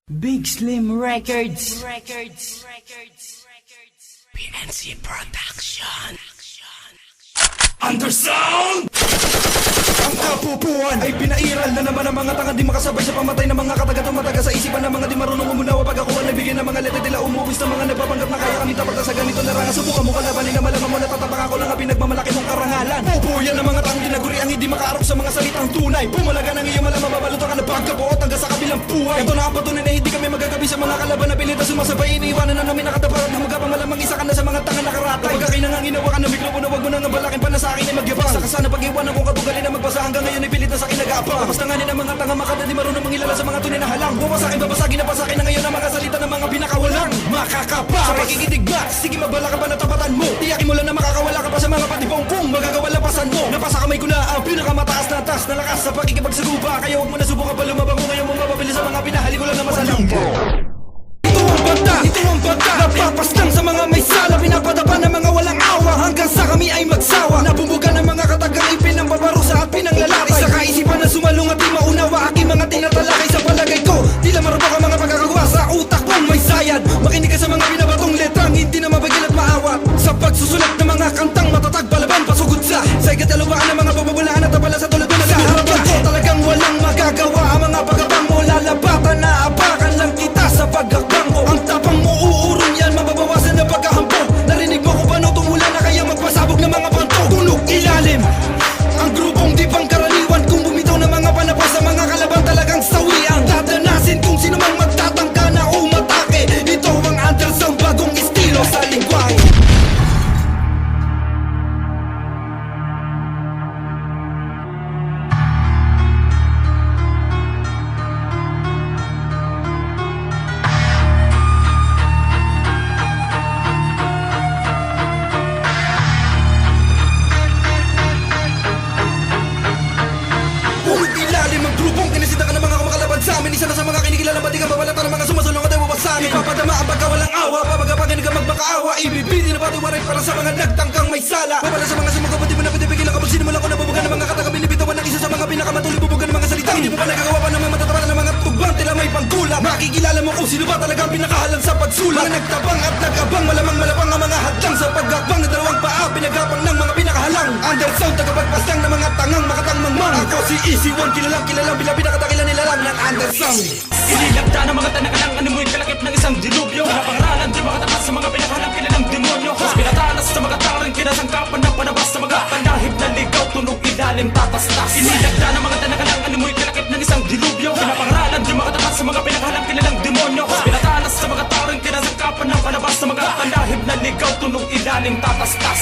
Big Slim Records. PNC Production. Undersound! Ang kapupuan ay pinairal na naman ang mga tanga di makasabay sa pamatay ng mga katagatang mataga sa isipan ng mga di marunong umunawa pag ako ang nabigyan ng mga letra tila umuwis ng mga nagpapanggap na kaya kami tapat na sa ganito larangan. Subukan mo kalabanin na malaman mo natatapang ako lang ang pinagmamalaki mong karangalan. Pupuyan ng mga taong tinaguri ang hindi makaarap sa mga salitang tunay. Pumalaga ng iyong malamang mabalutan ka na pagkabuot hanggang sa kabilang buhay. Ito na ang patunay na hindi kami magagabi sa mga kalaban na pilit na sumasabay. Iniiwanan na namin nakatapat at humagapang malamang isa ka na sa mga tanga nakaratay. Kapag kakinangang inawa ka ng mikropono, wag mo nang balakin pa na sa akin ay magyabang. Sa kasana pag-iwanan kong katugali na magbasa hanggang ngayon ay pilit na sa akin nag-aapang. Tapos tanganin ang mga tanga makada di marunong mangilala sa mga tunay na halang. Bumasakin babasagin na pasakin na ngayon ang mga salita ng mga pinakawalang makakapa. Sa pakikidigma, sige mabala ka pa na tapatan mo. Tiyakin mo lang na makakawala ka pa sa mga patibong kung magagawa lapasan mo. Napasa kamay ko na ang pinakamataas na taas na lakas sa pakikipagsagupa. Kaya huwag mo na subukan pa lumabang kung ngayon mo mapabili sa mga pinahali ko lang na masalang. Ito ang banda, napapaslang sa mga may sala. Pinapadapa ng mga walang awa hanggang sa kami ay magsawa. Nabumbuga ng mga katagang ipinambabarusa at pinanglalaki. Sa kaisipan na sumalong at di maunawa aking mga tinatalakay. Sa palagay ko, tila marupok ang mga pagkakagawa sa utak kong may sayad. Makinig ka sa mga binabatong letrang hindi na mabagil at maawat. Sa pagsusulat ng mga kantang matatag palaban pasugod sa igatalawaan ng mga bababulaan at tabala sa tulad mo na sa harapan ko. Talagang walang magagawa ang mga pagkabang mo. Lalabatan na apakan lang kita sa pagkakbang ko. Ang tapang mo uurong yan, mababawasan na pagkahampog. Narinig mo ko ba no tumulan na kaya magpasabog ng mga panto. Tunog ilalim ang grupong di pang karaniwan. Kung bumitaw ng mga panapas sa mga kalaban talagang sawi ang dadanasin. Kung sino mang magtatangka na umatake, ito ang Undersound, bagong estilo sa lingwang. Isa na sa mga kinikilalang pati ka babalatan ng mga sumasulong at ewawas sa amin. Ipapadama ang pagkawalang awa, papagapaginig ka magbakaawa. Ibibiti na patiwaray para sa mga nagtangkang may sala. Babala sa mga sumuko, pati mo na pitipigilan kapag sinimulan ko na bubugan ng mga kataga. Binibitawan ng isa sa mga pinakamatuloy bubugan ng mga salita. Hindi mo pa nagagawa pa naman matatapatan ng mga tugbang tila may pangkulang. Makikilala mo kung sino ba talaga ang pinakahalang sa pagsulat. Mga nagtabang at nagabang, malamang malapang ang mga hadlang sa pagakbang na dalawang paa, pinagapang ng mga pinakahalang. Undersound, tagapagpaslang ng mga tangang makatang mangmang. Ako si Easy One, kilalang bila pinakatakila nila lang ng Undersound. Inilagda ng mga tanakalang animoy kalakip ng isang dilubyo. Napangaralan di makatapat sa mga pinakalang kilalang demonyo. Pinatalas sa mga tarang kinasangkapan ng panabas sa mga panahib na ligaw, tunog ilalim tatastas. Inilagda ng mga tanakalang animoy kalakip ng isang dilubyo. Napangaralan di makatapat sa mga pinakalang kilalang demonyo. Pinatalas sa mga tarang kinasangkapan ng panabas sa mga panahib na ligaw, tunog ilalim tatastas.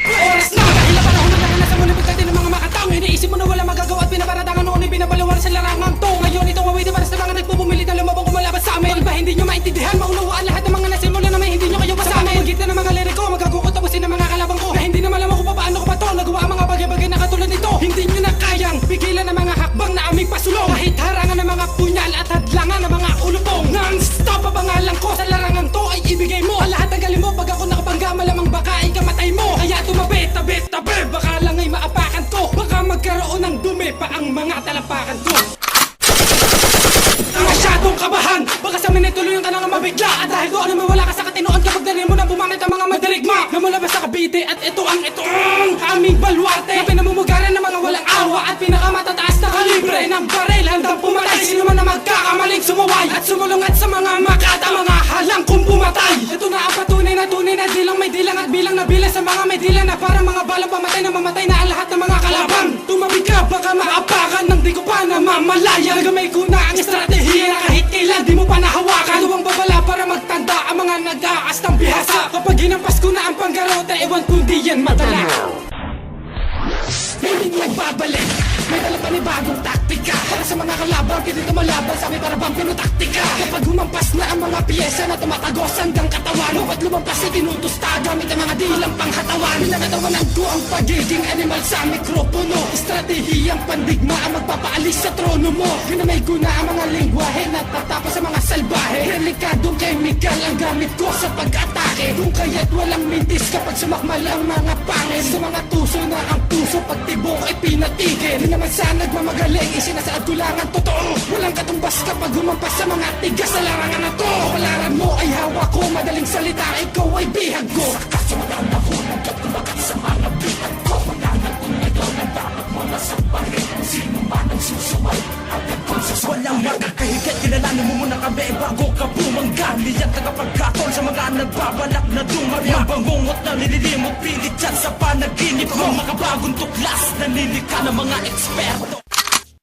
Oras na! Dahil na panahon na nasa muna pagkati ng mga makatang. Iniisip mo na wala magagawa at pinaparatangan noon ay pinapaliwala sa larangan to. Ngayon ito away para sa mga nagpupumilit na lumabang kumalaban sa amin. Ba hindi nyo maintindihan, maunawaan lahat ng mga nasimula na may hindi nyo kayo basamin. Sa magitan ng mga liriko, magagukot tapusin ng mga kalabang ko. Na hindi na malaman kung paano ko pa to nagawa ang mga bagay-bagay na katulad nito. Hindi nyo na kayang pigilan ng mga hakbang na aming pasulong. Kahit harangan ng mga punyal at hadlangan ng mga ulupong. Non-stop ang pangalan ko sa larangan to ay ibigay mo. Ang lahat ng galing mo pag ako nakabangga, malamang baka ay kamatay mo. Kaya tumabi, tabi, baka lang ay maapakan ko. Baka magkaroon ng dumi pa ang mga talampakan ko. Masyadong kabahan, baka sa amin ay tuluyan ka na nga mabigla. At dahil doon naman wala ka sa katinoon kapag darin mo na bumangit ang mga madarigma. Na mula ba sa Cavite at ito ang aming baluarte. Na pinamumugaran ng mga walang awa at pinakamatataas na kalibre ng baril. Handang pumatay, sino man na magkakamaling sumaway at sumulungat sa mga makata, mga halang kung pumatay. Ito na ang patunay na dilang may dilang at bilang na bilang sa mga may dilang na parang mga balang pamatay na mamatay na ang lahat ng mga kalabang. Tumabi ka, baka maapakan ng di ko pa na mamalaya. Nagamay ko na ang estratehiya na kahit kailan di mo pa nahawakan. Luwang babala para magtanda ang mga nag-aas ng bihasa. Kapag hinampas ko na ang panggarote, ewan kung di yan madala. Hindi nagbabalik, may dala pa ni bagong taktika. Para sa mga kalaban, dito malaban sa amin para bang pinutaktika. Kapag humampas na ang mga piyesa na tumatagos hanggang katawan. Ba't lumampas ay tinutusta gamit ang mga dilang panghatawan. Pinakatawanan ko ang pagiging animal sa mikropono. Estratehiyang pandigma ang magpapaalis sa trono mo. Ginamay ko na ang mga lingwahe na tatapos sa mga salbahe. Delikadong chemical ang gamit ko sa pag-atake. Kung kaya't walang mintis kapag sumakmal ang mga pangin. Sa mga tuso na ang puso pag tibok ay pinatigil. Di naman sana nagmamagaling, isinasaad ko lang ang totoo. Walang katumbas kapag humampas sa mga tigas na larangan na to. Kapalaran mo ay hawak ko, madaling salita, ikaw ay bihag ko. Sa kaso wala na ko, nagkatubakat sa mga bihag ko. Wala na kung ikaw na dapat mo nasampahin. Kung sino man ang susuway, agad kong sasampahin. Walang makakahigat, kilalanin mo muna kami bago ka bumangga. Liyak tagapagkatol sa mga nagbabalak na dumari. Ang bangungot na nililimot, pilit yan sa panaginip mo. Makabagong tuklas, nanilika ng mga eksperto.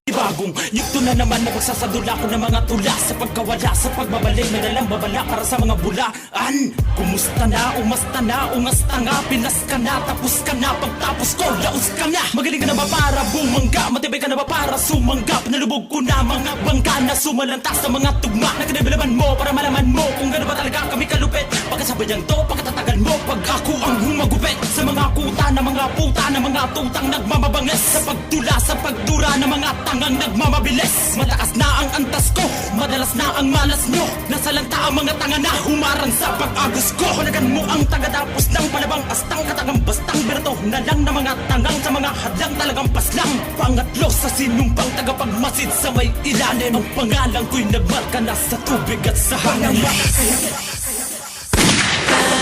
Bagong yugto na naman na pagsasadula ko ng mga tula. Sa pagkawala, sa pagbabalik, may nalang babala para sa mga bulaan. Kumusta na, umasta na, ungasta nga. Pinas ka na, tapos ka na, pagtapos ko, laos ka na. Magaling ka na ba para bumangga? Matibay ka na ba para sumangga? Pinalubog ko na mga bangka na sumalantas sa mga tugma. Nagkanabilaman mo para malaman mo kung gano'n ba talaga kami kalupit. Pagkasabayan to, pagkatatagal mo, pag ako ang humagupit. Sa mga kuta na mga puta na mga tutang nagmamabanges. Sa pagtula, sa pagdura ng mga tanga ang nagmamabilis. Mataas na ang antas ko, madalas na ang malas nyo. Nasalanta ang mga tanga na humarang sa pag-agos ko. Palagan mo ang tagatapos ng palabang astang katagang bastang berto na lang na mga tangang sa mga hadlang talagang paslang. Pangatlo sa sinumpang tagapagmasid sa may ilalim. Ang pangalan ko'y nagmarka na sa tubig at sa hangin.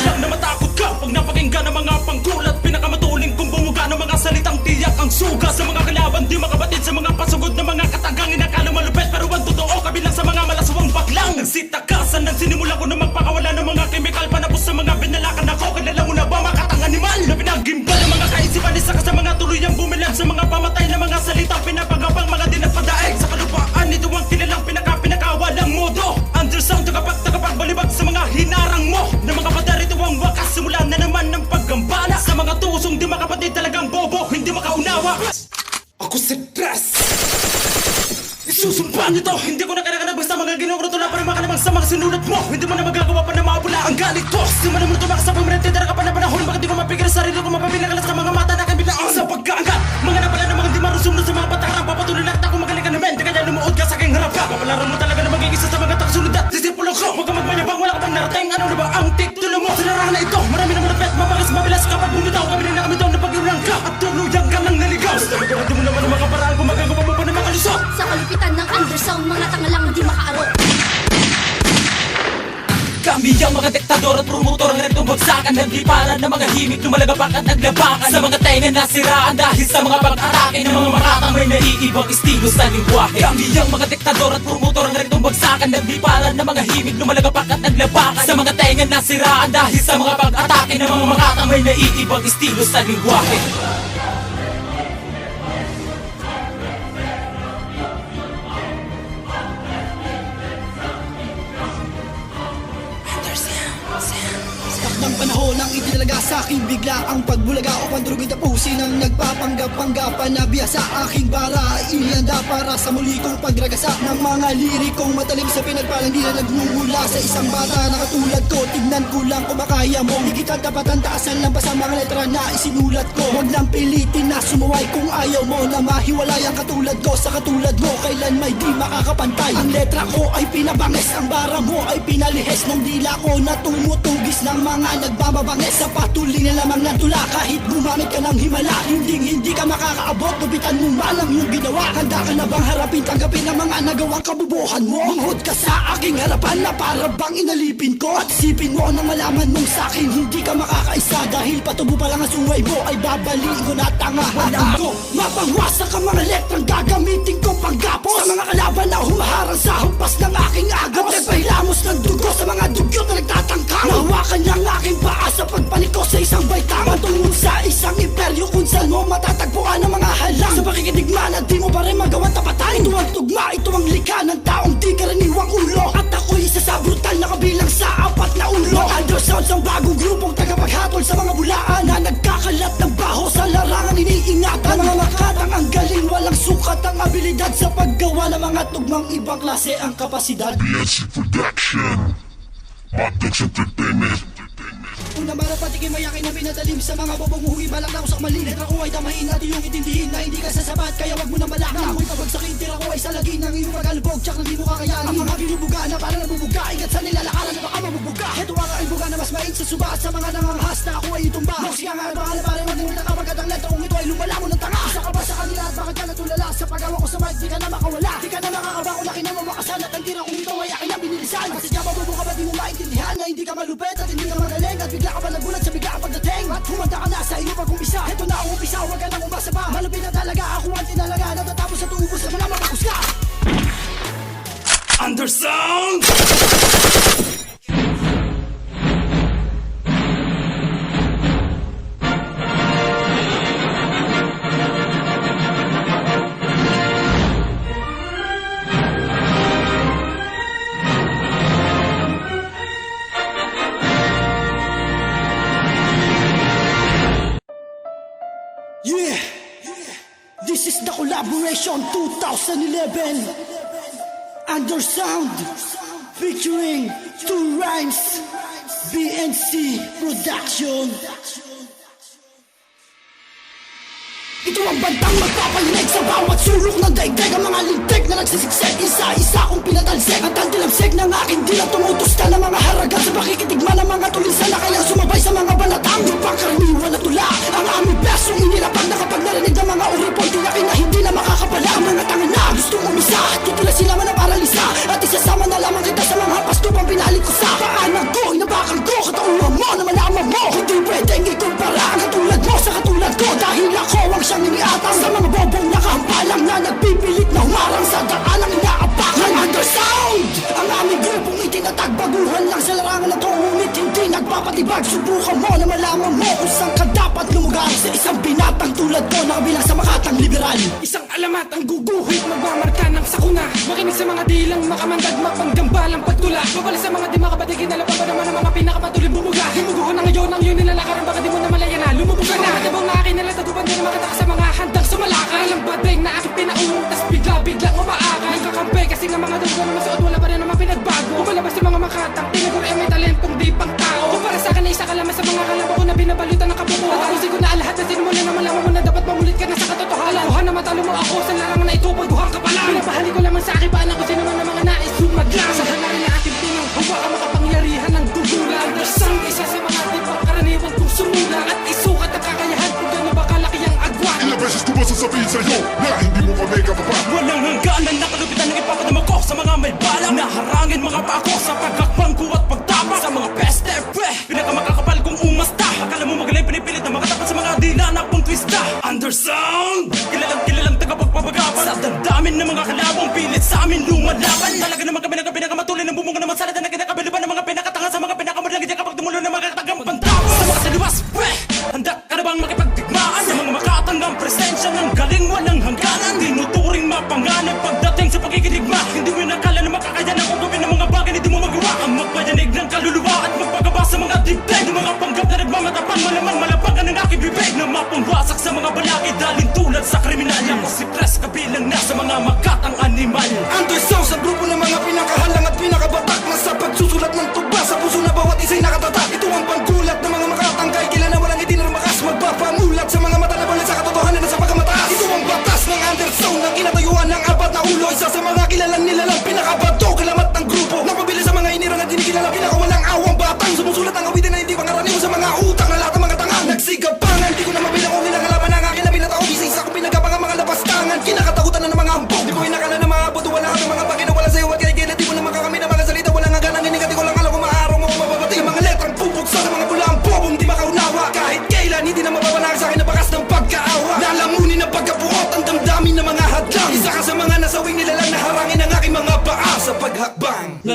Lang na matakot ka pag napakinggan ng mga panggulat. Pinakamatuling kung bumuga ng mga salitang tiyak ang suga. Sa mga kalaban di makabatid, sa mga pasugod na mga katagang inakala malupet pero ang totoo kabilang sa mga malaswang baklang. Nagsitakasan ng sinimula ko na magpakawala ng mga kemikal. Panapos sa mga binalakan ako. Kilala mo na ba makatang animal na pinagimbal ng mga kaisipan. Isa ka sa mga tuluyang bumilag sa mga pamatay na mga salitang pinapagabang mga dinapadaig sa kalupaan. Ito ang kilalang pinakawalang modo. Undersound tagapagbalibag sa mga hinarang mo na mga padar. Ito ang wakas, simula na naman ng paggambala sa mga tusong di makapatid talagang bobo, hindi makaunawa. Ako si Dress. Isusumpa nito. Hindi ko na kailangan basta mga ginawang na para makalabang sa mga sinulat mo. Hindi mo na magagawa pa na mapula ang galit ko. Simulan mo tumakas sa pagmirente, dara ka pa na panahon. Bakit di ko mapigil sa sarili ko, mapapinagalas sa mga mata na kabilaan sa pagkaangat. Mga napala ng mga di marusumno sa mga patarang. Papatuloy lahat ako magaling ka naman. Di kaya lumuod ka sa aking harap. Kapalaran mo talaga na maging isa sa mga taksunod at disipulo ko. Huwag ka magmayabang, wala ka pang narating. Ano na ba ang titulo mo? Sa larangan na ito, marami na malapit, mabagas, mabilas. Kapag bumitaw kami na kami daw na pag-iulang ka at tuluyang ka lang naligaw. Sa talaga mo naman ang mga paraan kung magagawa mo pa na makalusot. Sa kalupitan ng undersound, mga tanga lang di makaaro. Kami ang mga diktador at promotor ng ganitong bagsakan. Nagliparan ng mga himik, lumalagapak at naglabakan. Sa mga tenga nasiraan dahil sa mga pag-atake ng mga makatang may naiibang estilo sa lingwahe. Kami ang mga diktador at promotor ng ganitong bagsakan. Nagliparan ng mga himik, lumalagapak at naglabakan. Sa mga tenga nasiraan dahil sa mga pag-atake ng mga makatang may naiibang estilo sa lingwahe. Ng panahon ang itinalaga sa aking bigla ang pagbulaga o pandurugin tapusin ang nagpapanggap-panggapan na biya sa aking bara. Inihanda para sa muli kong pagragasa ng mga lirikong matalim sa pinagpalang di na nagmumula sa isang bata na katulad ko. Tignan ko lang kung makaya mo, di kita tapatan taasan lang pa sa mga letra na isinulat ko. Huwag nang pilitin na sumuway kung ayaw mo na mahiwalay ang katulad ko sa katulad mo. Kailan may di makakapantay. Ang letra ko ay pinabangis, ang bara mo ay pinalihes ng dila ko na tumutugis ng mga nagbababanges sa patuloy na lamang ng tula. Kahit gumamit ka ng himala, hindi ka makakaabot. Lupitan mo man ang iyong ginawa. Handa ka na bang harapin, tanggapin ang mga nagawang kabubuhan mo? Manghod ka sa aking harapan na para bang inalipin ko. At isipin mo na malaman mong sa'kin hindi ka makakaisa. Dahil patubo pa lang ang suway mo ay babaliin ko na tanga. Alam ko, mapangwasak ang mga letrang gagamitin ko panggapos sa mga kalaban na humaharang sa hampas ng aking agos. At nagpahilamos ng dugo sa mga dugyot na nagtatangkang. Nahawakan niya ang aking paa sa pagpaliko sa isang baitang. Patungo sa isang imperyo kung saan mo matatagpuan ang mga halang. Sa pakikidigma na di mo pa rin magawang tapatan. Ito ang tugma, ito ang likha ng taong di karaniwang ulo. At ako'y isa sa brutal na kabilang sa apat na ulo. Undersounds ang bagong grupong tagapaghatol sa mga bulaan na nagkakalat ng baho sa larangan iniingatan. Mga makatang ang galing, walang sukat ang abilidad sa paggawa ng mga tugmang ibang klase ang kapasidad. BNC Production, Maddox Entertainment. Unang bara patikin mayakin na pinadalim sa mga bobong huwi balak na usak mali. Letra ko ay damahin at iyong itindihin na hindi ka sasabat kaya wag mo nang balak na ako'y pabagsakin. Tira ko ay salagin ng iyong pagkalubog tsak na di mo kakayanin. Ang mga binubuga na para nabubuga ingat sa nilalakaran na baka mabubuga. Heto ang aking buga na mas main sa suba sa mga nanganghas na ako ay itumba. Musika nga at baka na pare maging nakapagkat ang letrong ito ay lumala mo ng tanga. Isa ka ba sa kanila at bakit ka natulala? Sa paggawa ko sa mic di ka na makawala. Di ka na makakaba kung laki na mamakasan. At ang tira kong ito ay akin na binilisan. Kasi ka mabubo ka ba di mo maintindihan na hindi ka malupet at hindi ka magaling. At bigla ka ba nagulat sa bigla ang pagdating. At humanda ka na sa iyo pag-umpisa. Ito na ang umpisa, huwag ka nang umasa pa. Malupit na talaga ako ang tinalaga. Natatapos sa tuubos ka mo na makakus ka. Undersound! Yeah! This is the collaboration 2011 Undersound featuring Two Rhymes BNC Production. Ito ang bantang magpapayinig sa bawat sulok ng daigdig. Ang mga lintik na nagsisiksik, isa-isa kong pinatalsik. At ang dilamsik ng aking dilang tumutusta ng mga haragan sa pakikitigma ng mga tulisan na kayang sumabay sa mga banatang. Yung pangkaraniwan na tula ang aming bersong inilapag na kapag narinig ng mga uripon tiyakin na hindi na makakapala. Ang mga tanga na gustong umisa at tutula sila man ang paralisa. At isasama na lamang kita sa mga pastupang pinalit ko sa paanan ko. Inabakal ko katauhan mo na malaman mo. Hindi pwedeng ikumpara ang katulad mo sa katulad ko. Dahil ako ang siyang iniatang sa mga bobong nakahampalang na nagpipilit na humarang sa daan ang inaapakan. Undersound! Ang aming grupong itinatag baguhan lang sa larangan na to. Ngunit hindi nagpapatibag. Subukan mo na malaman mo kung saan ka dapat lumugar. Sa isang binatang tulad ko na kabilang sa makatang liberal. Isang alamat ang guguhit, magmamarka ng sakuna. Makinig sa mga dilang makamandag, mapanggambalang pagtula. Babala sa mga di makabatigin, alapan pa naman ang mga pinakamatuloy bumuga. Himuguhan na ngayon ang iyong nilalakaran, baka di mo na malaya na lumubog ka na. Matabang na akin nalatatupan din ang mga taka sa mga handang sumalakay. Alang badeng na aking pinaulong, tas bigla-biglang umaakay. Nagkakampi kasi nga mga dugo na masuot, wala pa rin naman pinagbago. Kumalabas sa mga makatang, tinaguro ay may talentong di pang tao. Kumpara sa akin ay isa kalaman sa mga kalabo ko na binabalutan ng kabubuhan. Tatapusin ko na lahat na sinimula na malaman mo na dapat mamulit ka na sa katotohanan. Kuhan na matalo mo ako sa larangan na ito, pagbuhan ka pa lang. Pinapahali ko lamang sa akin paanan ko sino man ang mga nais lumaglang. Sa hangarin na aking pinanghawa ang makapangyarihan ng dugula. Undersound, isa sa mga di pang karaniwan kong sumula. At isukat ang kakayahan kung gano'n ba kalaki ang agwat. Ilang beses ko ba sasabihin sa'yo na hindi mo pa may kapapa? Walang hangganan na kalupitan ng ipapadama ko sa mga may balang. Naharangin mga pako sa pagkakbang ko at pagtapa sa mga peste. Pinakamakakapal kong umasta. Akala mo magaling pinipilit na makatapat sa mga dila na pang twista. Undersound! Kilalang tagapagpapagapan sa damdamin ng mga kalabong pilit sa amin lumalaban. Talaga naman kami pinakamatulin ng bumunga naman salad na kinakabiliban ng mga pinakatanga sa mga pinakamadlang hindi kapag tumulo ng mga katagang pantawa. Sa mga taliwas, handa ka na bang makipagdigmaan sa mga makatanggang presensya ng galing walang hangganan? Tinuturing mapanganib pagdating sa pagkikidigma. Hindi mo nakala na makakayanan kung gawin ng mga bagay hindi mo magawa. Ang magpayanig ng kaluluwa at magpagaba sa mga dibdeg ng mga panggap na nagmamatapang malamang malapagan ng aking bibig na mapangwasak sa mga balakid dalin tulad sa kriminal. Ako si Tres kabilang na sa mga makatang animal. Undersound sa grupo ng mga pinakahalang at pinakabatak na sa pagsusulat ng tuba sa puso na bawat isa'y nakatatak. Ito ang panggulat ng mga makatangkay kila na walang itinarmakas. Magpapamulat sa mga mata na balit sa katotohanan na sa pagkamataas. Ito ang batas ng Undersound na kinatayuan ng apat na ulo. Isa sa mga kilalang nilalang pinakabato kilamat ng grupo na pabili sa mga inirang at dinikilala. Pinakawalang awang batang sumusulat ang awitin na hindi pangaraniwan sa mga utang na lahat ng mga tangang nagsigapangan. Di ko na mabilang kung ilang kalaban ang akin na pinatao. Isa-isa ko pinagkapang ang mga lapastangan. Kinakatakutan na ng mga ambog. Di ko inakala na mga buto wala ang mga bagay na wala sa'yo at kaya kaya di mo na makakamit ng mga salita. Walang hangganan ninigat ko lang alam kung maaaraw mo kung mababati ang mga letrang pupuksa sa mga bula ang bobong di makaunawa. Kahit kailan hindi na mababanakit sa akin na bakas ng pagkaawa. Lalamunin ang pagkapuot ang damdamin ng mga hadlang. Isa ka sa mga nasawing nilalang na harangin ang aking mga paa sa paghakbang.